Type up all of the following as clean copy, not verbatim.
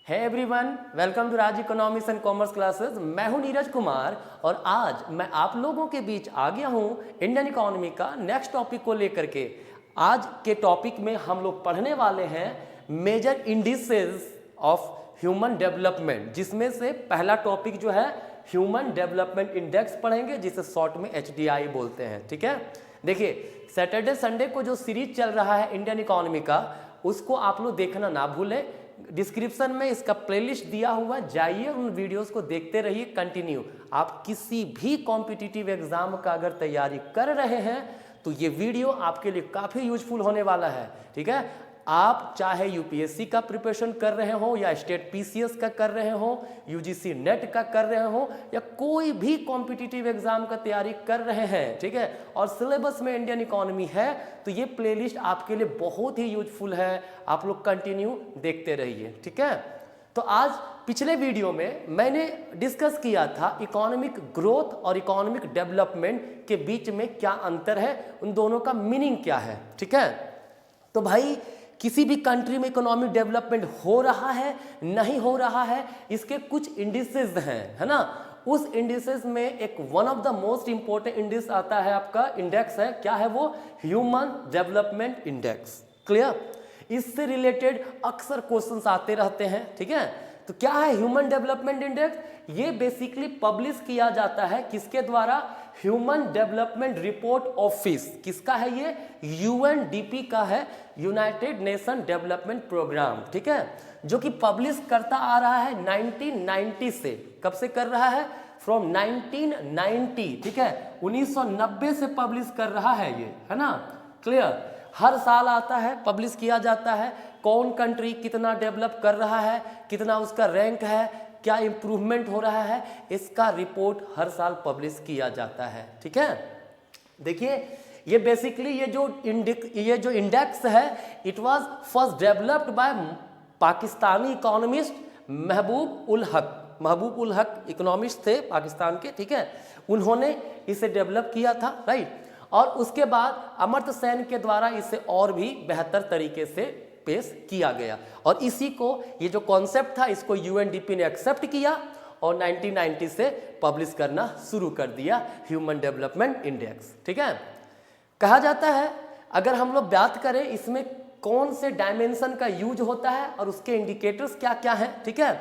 है everyone, welcome to Raj economics and commerce classes. मैं हूं नीरज कुमार और आज मैं आप लोगों के बीच आ गया हूं इंडियन इकोनॉमी का नेक्स्ट टॉपिक को लेकर के। आज के टॉपिक में हम लोग पढ़ने वाले हैं major indices of human development, जिसमें से पहला टॉपिक जो है ह्यूमन डेवलपमेंट इंडेक्स पढ़ेंगे, जिसे शॉर्ट में HDI बोलते हैं। ठीक है, देखिए सैटरडे संडे को जो सीरीज चल रहा है इंडियन इकोनॉमी का, उसको आप लोग देखना ना भूलें। डिस्क्रिप्शन में इसका प्लेलिस्ट दिया हुआ, जाइए उन वीडियोस को देखते रहिए कंटिन्यू। आप किसी भी कॉम्पिटिटिव एग्जाम का अगर तैयारी कर रहे हैं तो ये वीडियो आपके लिए काफ़ी यूजफुल होने वाला है। ठीक है, आप चाहे UPSC का प्रिपरेशन कर रहे हो या स्टेट PCS का कर रहे हो, UGC नेट का कर रहे हो या कोई भी कॉम्पिटिटिव एग्जाम का तैयारी कर रहे हैं, ठीक है, और सिलेबस में इंडियन इकोनॉमी है, तो ये प्लेलिस्ट आपके लिए बहुत ही यूजफुल है। आप लोग कंटिन्यू देखते रहिए। ठीक है, तो आज पिछले वीडियो में मैंने डिस्कस किया था इकोनॉमिक ग्रोथ और इकोनॉमिक डेवलपमेंट के बीच में क्या अंतर है, उन दोनों का मीनिंग क्या है। ठीक है, तो भाई किसी भी कंट्री में इकोनॉमिक डेवलपमेंट हो रहा है नहीं हो रहा है, इसके कुछ इंडिसेस हैं, है ना। उस इंडिसेस में एक one of the most important Indus आता है, आपका इंडेक्स है, क्या है वो? Human development index. क्लियर? इससे रिलेटेड अक्सर क्वेश्चंस आते रहते हैं। ठीक है, तो क्या है ह्यूमन डेवलपमेंट इंडेक्स? ये बेसिकली पब्लिश किया जाता है किसके द्वारा? Human development report office. किसका है ये? UNDP का है, यूनाइटेड नेशन डेवलपमेंट प्रोग्राम। ठीक है, जो कि पब्लिश करता आ रहा है 1990 से। कब से कर रहा है? फ्रॉम 1990। ठीक है, 1990 से पब्लिश कर रहा है ये, है ना। क्लियर? हर साल आता है, पब्लिश किया जाता है, कौन कंट्री कितना डेवलप कर रहा है, कितना उसका रैंक है, क्या इंप्रूवमेंट हो रहा है, इसका रिपोर्ट हर साल पब्लिश किया जाता है। ठीक है, देखिए ये बेसिकली ये जो इंडेक्स है, it was first developed by Pakistani economist Mehboob ul Haq economist थे पाकिस्तान के। ठीक है, उन्होंने इसे डेवलप किया था, राइट। और उसके बाद अमर्त्य सेन के द्वारा इसे और भी बेहतर तरीके से पेश किया गया, और इसी को, ये जो कॉन्सेप्ट था, इसको UNDP ने एक्सेप्ट किया और 1990 से पब्लिश करना शुरू कर दिया, ह्यूमन डेवलपमेंट इंडेक्स। ठीक है, कहा जाता है, अगर हम लोग बात करें इसमें कौन से डायमेंशन का यूज होता है और उसके इंडिकेटर्स क्या क्या हैं, ठीक है,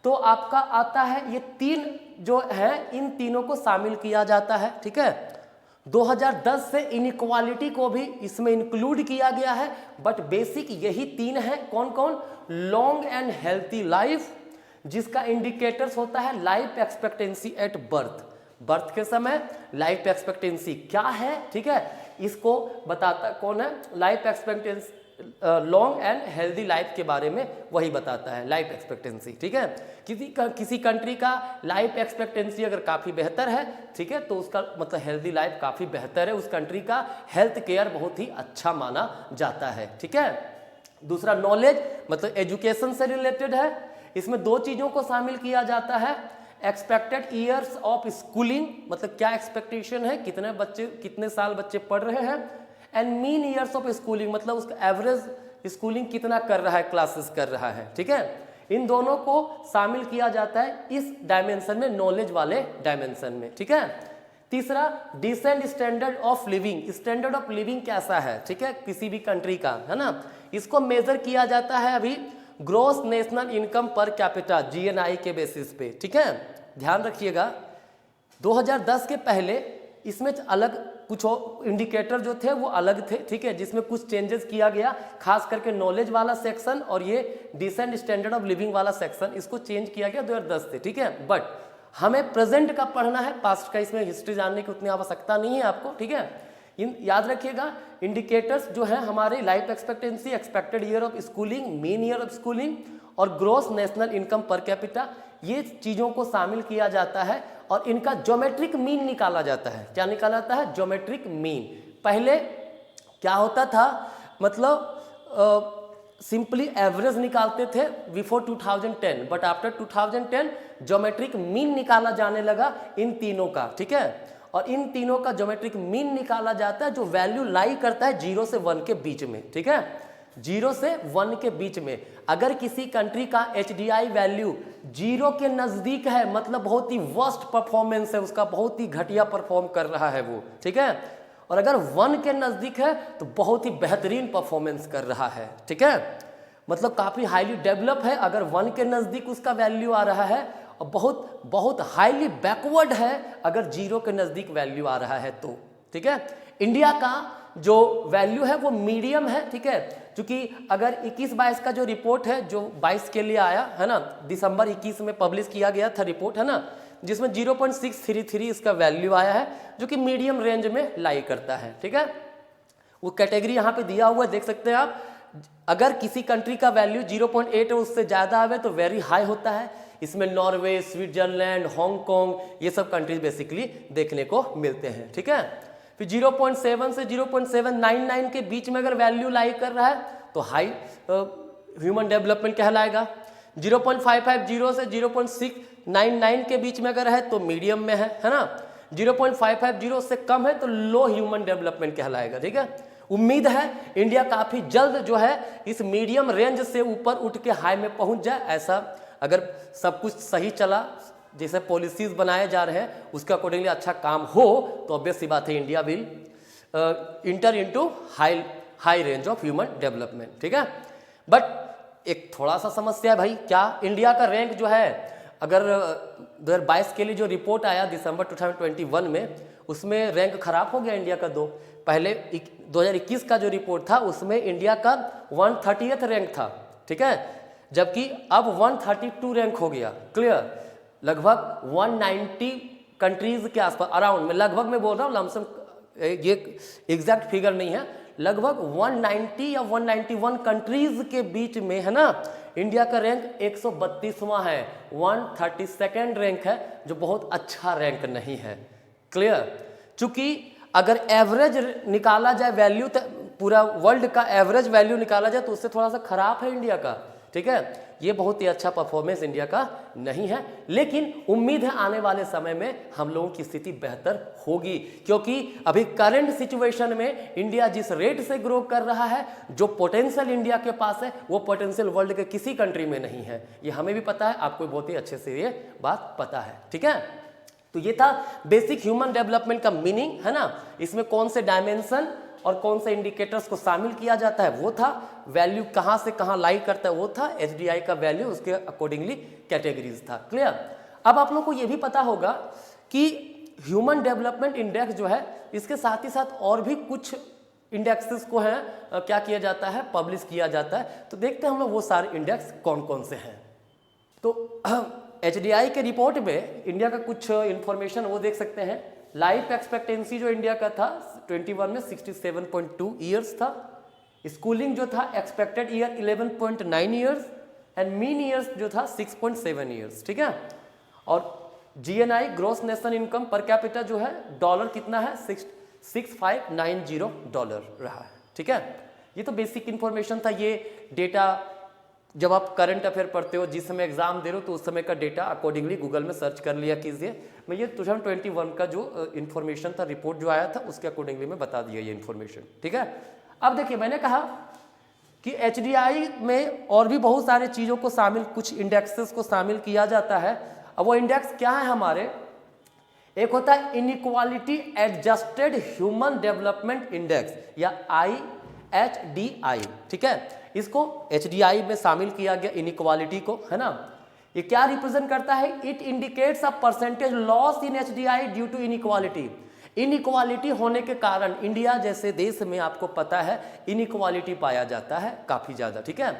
तो आपका आता है ये 3 जो है, इन तीनों को शामिल किया जाता है। ठीक है, 2010 से इनइक्वालिटी को भी इसमें इंक्लूड किया गया है, बट बेसिक यही 3 है। कौन कौन? लॉन्ग एंड हेल्थी लाइफ, जिसका इंडिकेटर्स होता है लाइफ एक्सपेक्टेंसी एट बर्थ के समय लाइफ एक्सपेक्टेंसी क्या है। ठीक है, इसको बताता कौन है? Life expectancy, long and healthy life के बारे में वही बताता है, लाइफ एक्सपेक्टेंसी। ठीक है, किसी कंट्री का लाइफ एक्सपेक्टेंसी अगर काफ़ी बेहतर है, ठीक है, तो उसका मतलब हेल्दी लाइफ काफ़ी बेहतर है, उस कंट्री का हेल्थ केयर बहुत ही अच्छा माना जाता है। ठीक है, दूसरा नॉलेज, मतलब एजुकेशन से रिलेटेड है। इसमें 2 चीज़ों को शामिल किया जाता है, एक्सपेक्टेड ईयर्स ऑफ स्कूलिंग, मतलब क्या एक्सपेक्टेशन है, कितने साल बच्चे पढ़ रहे हैं, and mean years of schooling, मतलब उसका एवरेज स्कूलिंग कितना कर रहा है, क्लासेस कर रहा है। ठीक है, इन दोनों को शामिल किया जाता है इस डायमेंशन में, नॉलेज वाले डायमेंशन में। ठीक है, तीसरा decent standard of living, standard of living कैसा है, ठीक है, किसी भी कंट्री का, है ना। इसको मेजर किया जाता है अभी gross national income per capita, GNI के बेसिस पे। ठीक है, ध्यान रखिएगा, 2010 के पहले इसमें अलग कुछ इंडिकेटर जो थे वो अलग थे। ठीक है, जिसमें कुछ चेंजेस किया गया, खास करके नॉलेज वाला सेक्शन और ये डिसेंट स्टैंडर्ड ऑफ लिविंग वाला सेक्शन, इसको चेंज किया गया 2010 से। ठीक है, बट हमें प्रेजेंट का पढ़ना है, पास्ट का इसमें हिस्ट्री जानने की उतनी आवश्यकता नहीं है आपको। ठीक है, याद रखिएगा, इंडिकेटर्स जो है हमारे life expectancy, expected year of schooling, mean year of schooling और gross national income per capita, ये चीज़ों को शामिल किया जाता है और इनका ज्योमेट्रिक मीन निकाला जाता है। क्या निकाला जाता है? Geometric mean. पहले क्या होता था, मतलब सिंपली एवरेज निकालते थे before 2010, but after 2010 geometric mean निकाला जाने लगा इन तीनों का। ठीक है, और इन तीनों का ज्योमेट्रिक मीन निकाला जाता है जो वैल्यू लाई करता है 0 से 1 के बीच में। ठीक है, 0 से 1 के बीच में। अगर किसी कंट्री का HDI वैल्यू 0 के नजदीक है, मतलब बहुत ही वर्स्ट परफॉर्मेंस है उसका, बहुत ही घटिया परफॉर्म कर रहा है वो, ठीक है। और अगर 1 के नजदीक है तो बहुत ही बेहतरीन परफॉर्मेंस कर रहा है, ठीक है, मतलब काफी हाईली डेवलप है। अगर 1 के नजदीक उसका वैल्यू आ रहा है, और बहुत बहुत हाईली बैकवर्ड है अगर 0 के नजदीक वैल्यू आ रहा है तो, ठीक है। इंडिया का जो वैल्यू है वो मीडियम है, ठीक है, क्योंकि अगर 21-22 का जो रिपोर्ट है, जो 22 के लिए आया है ना, दिसंबर 21 में पब्लिश किया गया था रिपोर्ट, है ना, जिसमें 0.633 इसका वैल्यू आया है, जो कि मीडियम रेंज में लाई करता है, ठीक है। वो कैटेगरी यहाँ पे दिया हुआ है, देख सकते हैं आप। अगर किसी कंट्री का वैल्यू 0.8 और उससे ज़्यादा आवे तो वेरी हाई होता है। इसमें नॉर्वे, स्विट्जरलैंड, हांगकांग, ये सब कंट्रीज बेसिकली देखने को मिलते हैं, ठीक है। फिर 0.7 से 0.799 के बीच में अगर वैल्यू लाई कर रहा है तो हाई ह्यूमन डेवलपमेंट कहलाएगा। 0.550 से 0.699 के बीच में अगर है तो मीडियम में है ना। 0.550 से कम है तो लो ह्यूमन डेवलपमेंट कहलाएगा, ठीक है। उम्मीद है इंडिया काफ़ी जल्द जो है इस मीडियम रेंज से ऊपर उठ के हाई में पहुंच जाए। ऐसा अगर सब कुछ सही चला, जैसे पॉलिसीज बनाए जा रहे हैं उसके अकॉर्डिंगली अच्छा काम हो, तो ऑब्वियस सी बात है India will inter into high range of human development, ठीक है। बट एक थोड़ा सा समस्या है भाई, क्या इंडिया का रैंक जो है, अगर 2022 के लिए जो रिपोर्ट आया दिसंबर 2021 में, उसमें रैंक खराब हो गया इंडिया का दो। पहले 2021 का जो रिपोर्ट था उसमें इंडिया का 130th रैंक था, ठीक है, जबकि अब 132 रैंक हो गया। क्लियर, लगभग 190 कंट्रीज के आसपास, अराउंड में, लगभग मैं बोल रहा हूँ, लमसम ये एग्जैक्ट फिगर नहीं है, लगभग 190 या 191 कंट्रीज के बीच में, है ना, इंडिया का रैंक 132वां है, 132nd रैंक है, जो बहुत अच्छा रैंक नहीं है। क्लियर, चूंकि अगर एवरेज निकाला जाए वैल्यू, पूरा वर्ल्ड का एवरेज वैल्यू निकाला जाए तो उससे थोड़ा सा खराब है इंडिया का, ठीक है। ये बहुत ही अच्छा परफॉर्मेंस इंडिया का नहीं है, लेकिन उम्मीद है आने वाले समय में हम लोगों की स्थिति बेहतर होगी, क्योंकि अभी करंट सिचुएशन में इंडिया जिस रेट से ग्रो कर रहा है, जो पोटेंशियल इंडिया के पास है, वो पोटेंशियल वर्ल्ड के किसी कंट्री में नहीं है। ये हमें भी पता है, आपको बहुत ही अच्छे से ये बात पता है, ठीक है। तो ये था बेसिक ह्यूमन डेवलपमेंट का मीनिंग, है ना। इसमें कौन से डायमेंशन और कौन से इंडिकेटर्स को शामिल किया जाता है वो था, वैल्यू कहाँ से कहाँ लाई करता है वो था, HDI का वैल्यू, उसके अकॉर्डिंगली कैटेगरीज था। क्लियर, अब आप लोग को ये भी पता होगा कि ह्यूमन डेवलपमेंट इंडेक्स जो है, इसके साथ ही साथ और भी कुछ इंडेक्सेस को है क्या किया जाता है, पब्लिश किया जाता है। तो देखते हैं हम लोग वो सारे इंडेक्स कौन कौन से हैं। तो HDI के रिपोर्ट में इंडिया का कुछ इंफॉर्मेशन वो देख सकते हैं। लाइफ एक्सपेक्टेंसी जो इंडिया का था 21 में 67.2 ईयर्स था। स्कूलिंग जो था expected year 11.9 years and mean years जो था 6.7 ईयर्स, ठीक है। और GNI gross national income per capita जो है डॉलर कितना है, $6590 रहा है, ठीक है। ये तो बेसिक इंफॉर्मेशन था। ये डेटा जब आप करंट अफेयर पढ़ते हो, जिस समय एग्जाम दे रहे हो, तो उस समय का डेटा अकॉर्डिंगली गूगल में सर्च कर लिया कीजिए। मैं ये 2021 का जो इन्फॉर्मेशन था, रिपोर्ट जो आया था, उसके अकॉर्डिंगली मैं बता दिया ये इन्फॉर्मेशन, ठीक है। अब देखिए, मैंने कहा कि HDI में और भी बहुत सारे चीज़ों को शामिल, कुछ इंडेक्सेस को शामिल किया जाता है। अब वो इंडेक्स क्या है हमारे, एक होता है inequality adjusted human development index या IHDI, ठीक है। इसको HDI में शामिल किया गया, इनइक्वालिटी को, है ना। ये क्या रिप्रेजेंट करता है, it indicates a percentage loss in HDI due to inequality. Inequality होने के कारण इंडिया जैसे देश में आपको पता है इनइक्वालिटी पाया जाता है काफी ज्यादा, ठीक है।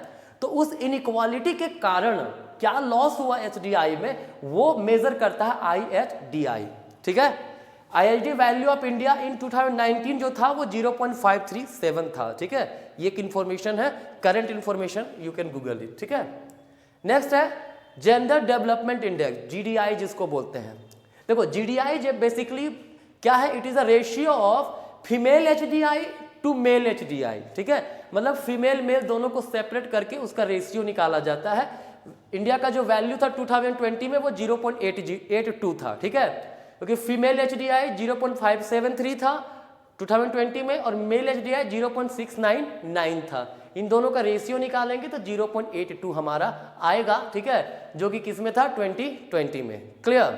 तो उस इनइक्वालिटी के कारण क्या लॉस हुआ HDI में, वो मेजर करता है IHDI, ठीक है। IHD value of India in 2019 जो था वो 0.537 था, ठीक है। ये एक इंफॉर्मेशन है, current information, you can Google it, ठीक है। नेक्स्ट है जेंडर डेवलपमेंट इंडेक्स, GDI जिसको बोलते हैं। देखो GDI बेसिकली क्या है, it is a ratio of female HDI to male HDI, ठीक है। मतलब फीमेल मेल दोनों को सेपरेट करके उसका रेशियो निकाला जाता है। इंडिया का जो वैल्यू था 2020 में वो 0.82 था, ठीक है, क्योंकि फीमेल HDI 0.573 था 2020 में, और मेल HDI 0.699 था। इन दोनों का रेशियो निकालेंगे तो 0.82 हमारा आएगा, ठीक है, जो कि किस में था, 2020 में। क्लियर,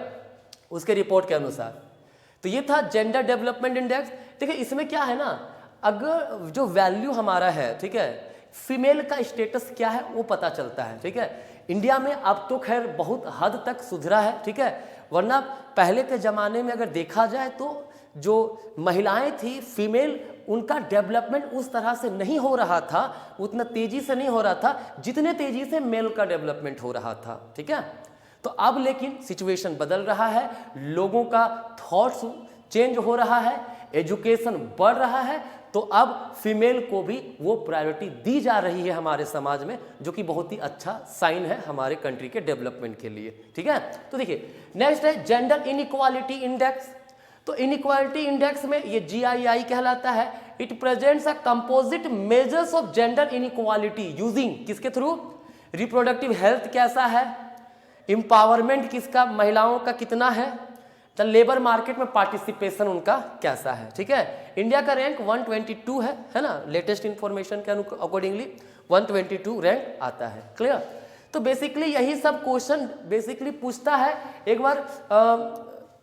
उसके रिपोर्ट के अनुसार। तो ये था जेंडर डेवलपमेंट इंडेक्स। देखिए इसमें क्या है ना, अगर जो वैल्यू हमारा है, ठीक है, फीमेल का स्टेटस क्या है वो पता चलता है, ठीक है। इंडिया में अब तो खैर बहुत हद तक सुधरा है, ठीक है, वरना पहले के ज़माने में अगर देखा जाए तो जो महिलाएं थी फीमेल, उनका डेवलपमेंट उस तरह से नहीं हो रहा था, उतना तेजी से नहीं हो रहा था जितने तेजी से मेल का डेवलपमेंट हो रहा था, ठीक है। तो अब लेकिन सिचुएशन बदल रहा है, लोगों का थॉट्स चेंज हो रहा है, एजुकेशन बढ़ रहा है, तो अब फीमेल को भी वो प्रायोरिटी दी जा रही है हमारे समाज में, जो कि बहुत ही अच्छा साइन है हमारे कंट्री के डेवलपमेंट के लिए, ठीक है। तो देखिए नेक्स्ट है जेंडर इनइक्वालिटी इंडेक्स। तो इनइक्वालिटी इंडेक्स में ये GII कहलाता है। It presents a composite measures of gender inequality using, किसके थ्रू, रिप्रोडक्टिव हेल्थ कैसा है, एम्पावरमेंट किसका, महिलाओं का कितना है, तो लेबर मार्केट में पार्टिसिपेशन उनका कैसा है, ठीक है। इंडिया का रैंक 122 है ना, लेटेस्ट इंफॉर्मेशन के अकॉर्डिंगली 122 रैंक आता है। क्लियर, तो बेसिकली यही सब क्वेश्चन बेसिकली पूछता है। एक बार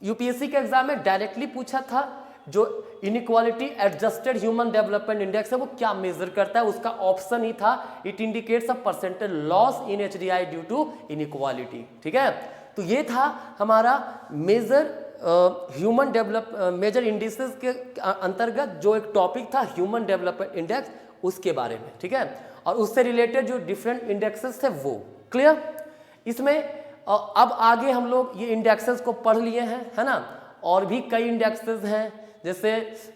UPSC के एग्जाम में डायरेक्टली पूछा था, जो inequality adjusted human development index है वो क्या मेजर करता है, उसका ऑप्शन ही था it indicates a percentage loss in HDI due to inequality, ठीक है। तो ये था हमारा मेजर ह्यूमन मेजर इंडिसेस के अंतर्गत जो एक टॉपिक था ह्यूमन डेवलपमेंट इंडेक्स, उसके बारे में, ठीक है, और उससे रिलेटेड जो डिफरेंट इंडेक्सेस थे वो। क्लियर, इसमें अब आगे हम लोग ये इंडेक्सेस को पढ़ लिए हैं, है ना, और भी कई इंडेक्सेस हैं जैसे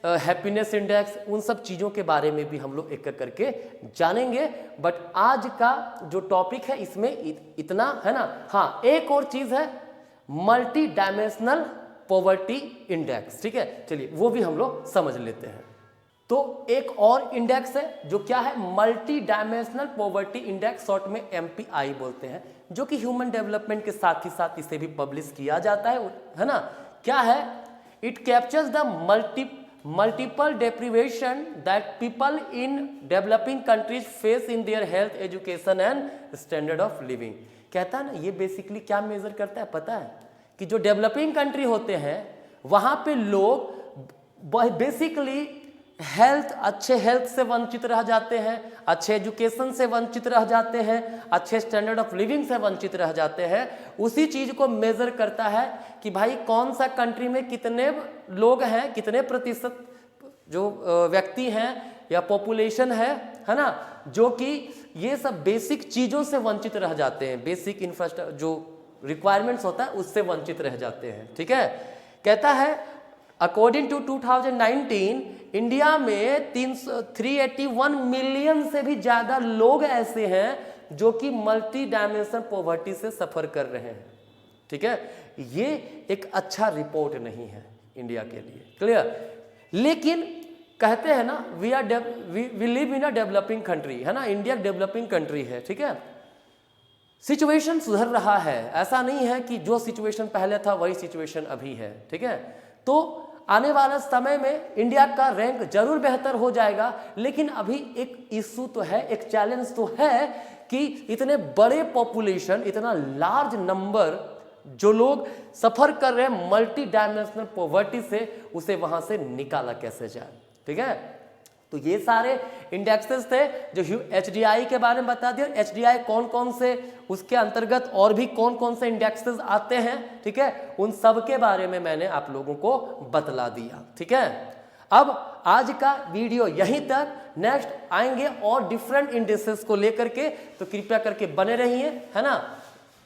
हैप्पीनेस इंडेक्स, उन सब चीज़ों के बारे में भी हम लोग एक एक करके जानेंगे। बट आज का जो टॉपिक है इसमें इतना है ना। हाँ, एक और चीज़ है मल्टी डायमेंशनल पॉवर्टी इंडेक्स, ठीक है, चलिए वो भी हम लोग समझ लेते हैं। तो एक और इंडेक्स है जो क्या है, multi dimensional poverty index, short में MPI बोलते हैं, जो कि ह्यूमन डेवलपमेंट के साथ ही साथ इसे भी पब्लिश किया जाता है ना। क्या है, it captures the multiple deprivation that people in developing countries face in their health, education and standard of living. कहता है ना, ये बेसिकली क्या मेजर करता है पता है, कि जो डेवलपिंग कंट्री होते हैं वहाँ पे लोग बेसिकली अच्छे हेल्थ से वंचित रह जाते हैं, अच्छे एजुकेशन से वंचित रह जाते हैं, अच्छे स्टैंडर्ड ऑफ लिविंग से वंचित रह जाते हैं। उसी चीज़ को मेज़र करता है कि भाई कौन सा कंट्री में कितने लोग हैं, कितने प्रतिशत जो व्यक्ति हैं या पॉपुलेशन है ना, जो कि ये सब बेसिक चीज़ों से वंचित रह जाते हैं, बेसिक इंफ्रास्ट्रक्चर जो रिक्वायरमेंट्स होता है उससे वंचित रह जाते हैं, ठीक है। कहता है अकॉर्डिंग टू 2019 इंडिया में 381 मिलियन से भी ज़्यादा लोग ऐसे हैं जो कि मल्टी डायमेंशनल पॉवर्टी से सफ़र कर रहे हैं, ठीक है। ये एक अच्छा रिपोर्ट नहीं है इंडिया के लिए। क्लियर, लेकिन कहते हैं ना we live in a developing country, है ना, इंडिया डेवलपिंग कंट्री है, ठीक है। सिचुएशन सुधर रहा है, ऐसा नहीं है कि जो सिचुएशन पहले था वही सिचुएशन अभी है, ठीक है। तो आने वाला समय में इंडिया का रैंक जरूर बेहतर हो जाएगा, लेकिन अभी एक इशू तो है, एक चैलेंज तो है कि इतने बड़े पॉपुलेशन, इतना लार्ज नंबर जो लोग सफ़र कर रहे हैं मल्टी डायमेंशनल पॉवर्टी से, उसे वहाँ से निकाला कैसे जाए, ठीक है। तो ये सारे इंडेक्सेस थे जो HDI के बारे में बता दिया। HDI कौन कौन से, उसके अंतर्गत और भी कौन कौन से इंडेक्सेस आते हैं, ठीक है, उन सब के बारे में मैंने आप लोगों को बतला दिया, ठीक है। अब आज का वीडियो यहीं तक, नेक्स्ट आएंगे और डिफरेंट इंडेक्सेस को लेकर के, तो कृपया करके बने रहिए, है ना।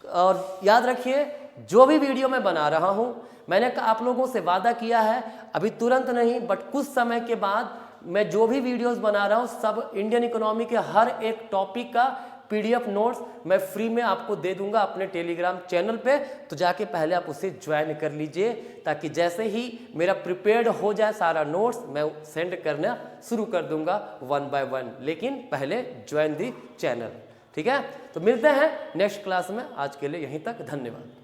और याद रखिए जो भी वीडियो मैं बना रहा हूँ, मैंने आप लोगों से वादा किया है अभी तुरंत नहीं बट कुछ समय के बाद मैं जो भी वीडियोस बना रहा हूँ सब इंडियन इकोनॉमी के हर एक टॉपिक का PDF नोट्स मैं फ्री में आपको दे दूंगा अपने टेलीग्राम चैनल पे। तो जाके पहले आप उसे ज्वाइन कर लीजिए, ताकि जैसे ही मेरा प्रिपेयर्ड हो जाए सारा नोट्स मैं सेंड करना शुरू कर दूंगा 1 by 1, लेकिन पहले ज्वाइन दी चैनल, ठीक है। तो मिलते हैं नेक्स्ट क्लास में, आज के लिए यहीं तक, धन्यवाद।